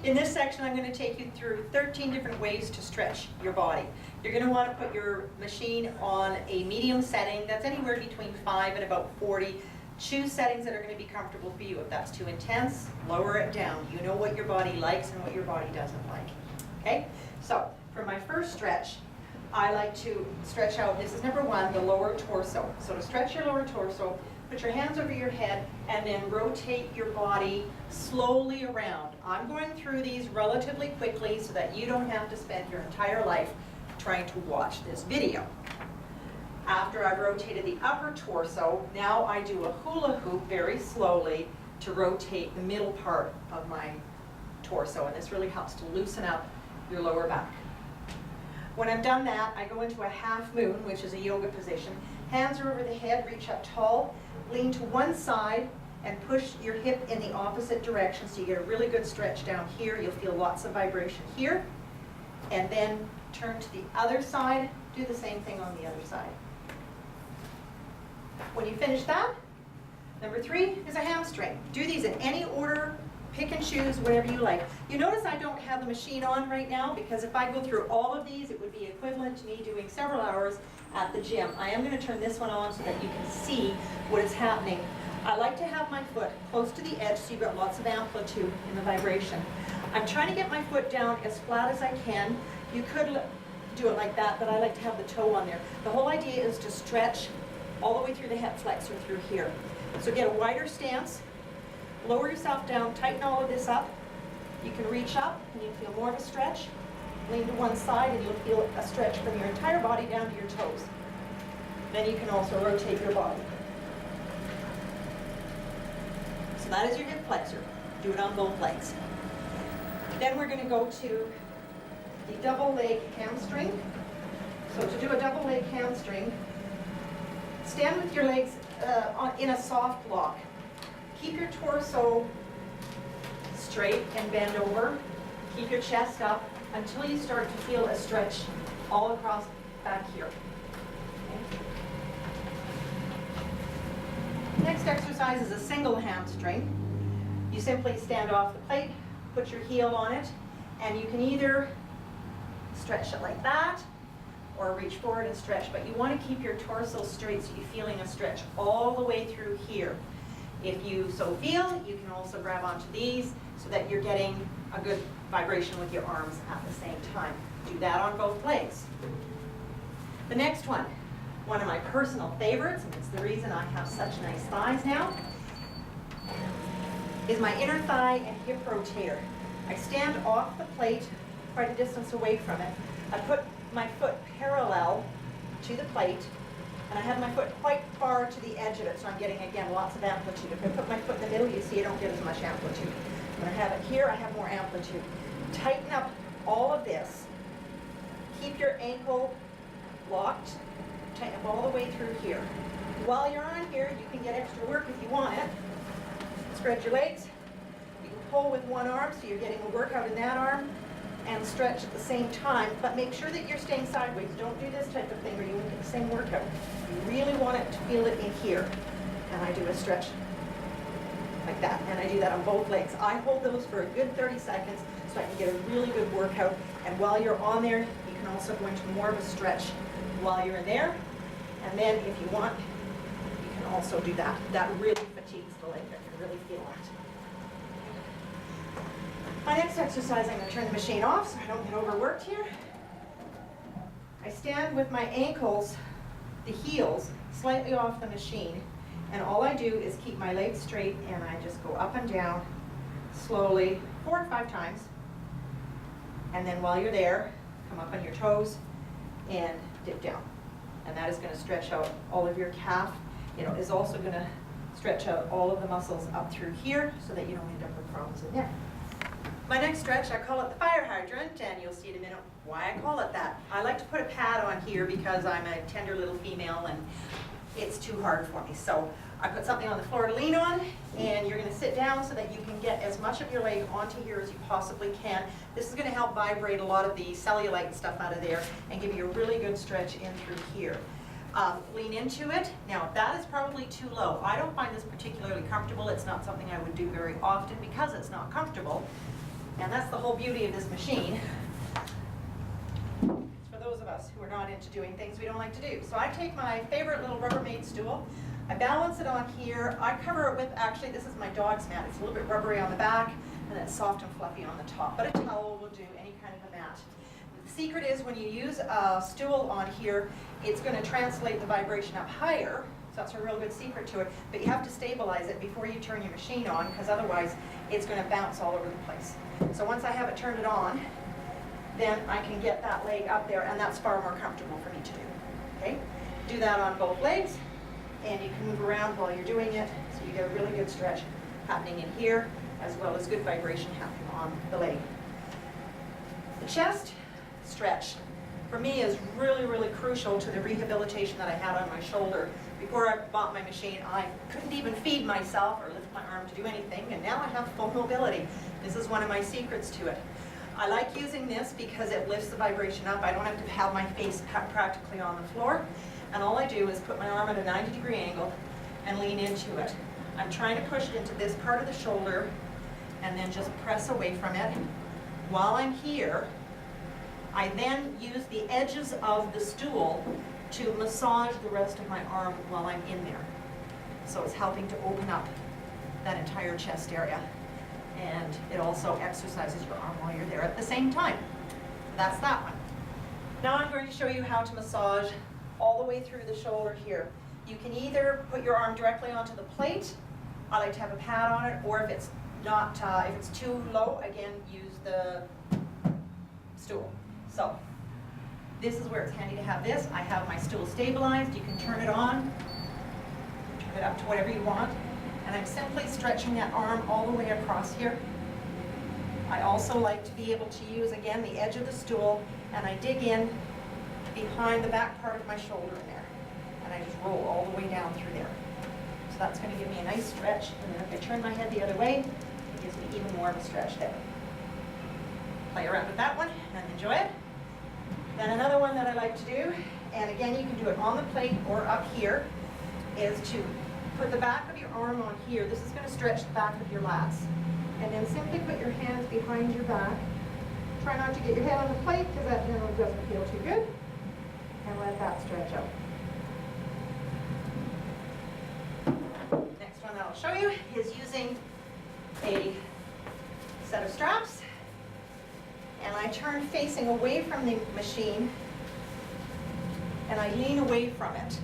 In this section, I'm going to take you through 13 different ways to stretch your body. You're going to want to put your machine on a medium setting that's anywhere between 5 and about 40. Choose settings that are going to be comfortable for you. If that's too intense, lower it down. You know what your body likes and what your body doesn't like. Okay? So, for my first stretch, I like to stretch out, this is number 1, the lower torso. So to stretch your lower torso, put your hands over your head and then rotate your body slowly around. I'm going through these relatively quickly so that you don't have to spend your entire life trying to watch this video. After I've rotated the upper torso, now I do a hula hoop very slowly to rotate the middle part of my torso, and this really helps to loosen up your lower back. When I'm done that, I go into a half moon, which is a yoga position. Hands are over the head, reach up tall, lean to one side, and push your hip in the opposite direction so you get a really good stretch down here. You'll feel lots of vibration here. And then turn to the other side, do the same thing on the other side. When you finish that, number 3 is a hamstring. Do these in any order. Pick and choose whatever you like. You notice I don't have the machine on right now because if I go through all of these, it would be equivalent to me doing several hours at the gym. I am going to turn this one on so that you can see what is happening. I like to have my foot close to the edge so you've got lots of amplitude in the vibration. I'm trying to get my foot down as flat as I can. You could do it like that, but I like to have the toe on there. The whole idea is to stretch all the way through the hip flexor through here. So get a wider stance. Lower yourself down, tighten all of this up. You can reach up and you feel more of a stretch. Lean to one side and you'll feel a stretch from your entire body down to your toes. Then you can also rotate your body. So that is your hip flexor. Do it on both legs. Then we're going to go to the double leg hamstring. So to do a double leg hamstring, stand with your legs in a soft lock. Keep your torso straight and bend over. Keep your chest up until you start to feel a stretch all across back here. Okay. Next exercise is a single hamstring. You simply stand off the plate, put your heel on it, and you can either stretch it like that or reach forward and stretch, but you want to keep your torso straight so you're feeling a stretch all the way through here. If you so feel, you can also grab onto these so that you're getting a good vibration with your arms at the same time. Do that on both legs. The next one of my personal favorites, and it's the reason I have such nice thighs now, is my inner thigh and hip rotator. I stand off the plate, quite a distance away from it. I put my foot parallel to the plate, and I have my foot quite far to the edge of it, so I'm getting, again, lots of amplitude. If I put my foot in the middle, you see I don't get as much amplitude. When I have it here, I have more amplitude. Tighten up all of this. Keep your ankle locked. Tighten up all the way through here. While you're on here, you can get extra work if you want it. Spread your legs. You can pull with one arm, so you're getting a workout in that arm, and stretch at the same time, but make sure that you're staying sideways. Don't do this type of thing or you won't get the same workout. You really want it to feel it in here. And I do a stretch like that, and I do that on both legs. I hold those for a good 30 seconds so I can get a really good workout, and while you're on there, you can also go into more of a stretch while you're in there, and then if you want, you can also do that. That really fatigues the leg. I can really feel that. My next exercise, I'm going to turn the machine off so I don't get overworked here. I stand with my ankles, the heels, slightly off the machine, and all I do is keep my legs straight and I just go up and down slowly 4 or 5 times. And then while you're there, come up on your toes and dip down. And that is going to stretch out all of your calf. It is also going to stretch out all of the muscles up through here so that you don't end up with problems in there. My next stretch, I call it the fire hydrant, and you'll see in a minute why I call it that. I like to put a pad on here because I'm a tender little female and it's too hard for me. So I put something on the floor to lean on, and you're going to sit down so that you can get as much of your leg onto here as you possibly can. This is going to help vibrate a lot of the cellulite and stuff out of there and give you a really good stretch in through here. Lean into it. Now that is probably too low. I don't find this particularly comfortable. It's not something I would do very often because it's not comfortable. And that's the whole beauty of this machine. It's for those of us who are not into doing things we don't like to do. So I take my favorite little Rubbermaid stool, I balance it on here, I cover it with, actually this is my dog's mat, it's a little bit rubbery on the back, and then soft and fluffy on the top, but a towel will do, any kind of a mat. The secret is when you use a stool on here, it's going to translate the vibration up higher, so that's a real good secret to it, but you have to stabilize it before you turn your machine on, because otherwise it's going to bounce all over the place. So once I have it turned on, then I can get that leg up there, and that's far more comfortable for me to do. Okay? Do that on both legs, and you can move around while you're doing it, so you get a really good stretch happening in here, as well as good vibration happening on the leg. The chest stretch, for me, is really, really crucial to the rehabilitation that I had on my shoulder. Before I bought my machine, I couldn't even feed myself or lift my arm to do anything, and now I have full mobility. This is one of my secrets to it. I like using this because it lifts the vibration up. I don't have to have my face practically on the floor, and all I do is put my arm at a 90-degree angle and lean into it. I'm trying to push it into this part of the shoulder and then just press away from it. While I'm here, I then use the edges of the stool to massage the rest of my arm while I'm in there. So it's helping to open up that entire chest area. And it also exercises your arm while you're there at the same time. That's that one. Now I'm going to show you how to massage all the way through the shoulder here. You can either put your arm directly onto the plate. I like to have a pad on it, or if it's not, if it's too low, again, use the stool. So this is where it's handy to have this. I have my stool stabilized. You can turn it on, turn it up to whatever you want. And I'm simply stretching that arm all the way across here. I also like to be able to use, again, the edge of the stool, and I dig in behind the back part of my shoulder in there. And I just roll all the way down through there. So that's going to give me a nice stretch. And then if I turn my head the other way, it gives me even more of a stretch there. Play around with that one and enjoy it. Then another one that I like to do, and again, you can do it on the plate or up here, is to put the back of your arm on here. This is going to stretch the back of your lats. And then simply put your hands behind your back. Try not to get your head on the plate because that generally doesn't feel too good. And let that stretch out. Next one that I'll show you is using a set of straps. And I turn facing away from the machine and I lean away from it.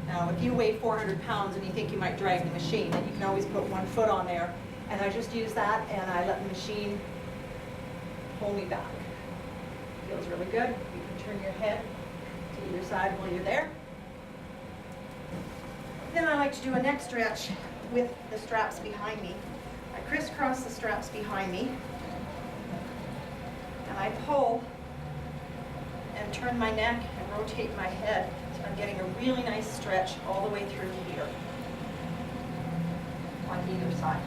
Now, if you weigh 400 pounds and you think you might drag the machine, then you can always put one foot on there. And I just use that and I let the machine pull me back. Feels really good. You can turn your head to either side while you're there. Then I like to do a neck stretch with the straps behind me. I crisscross the straps behind me. And I pull and turn my neck and rotate my head. So I'm getting a really nice stretch all the way through here on either side.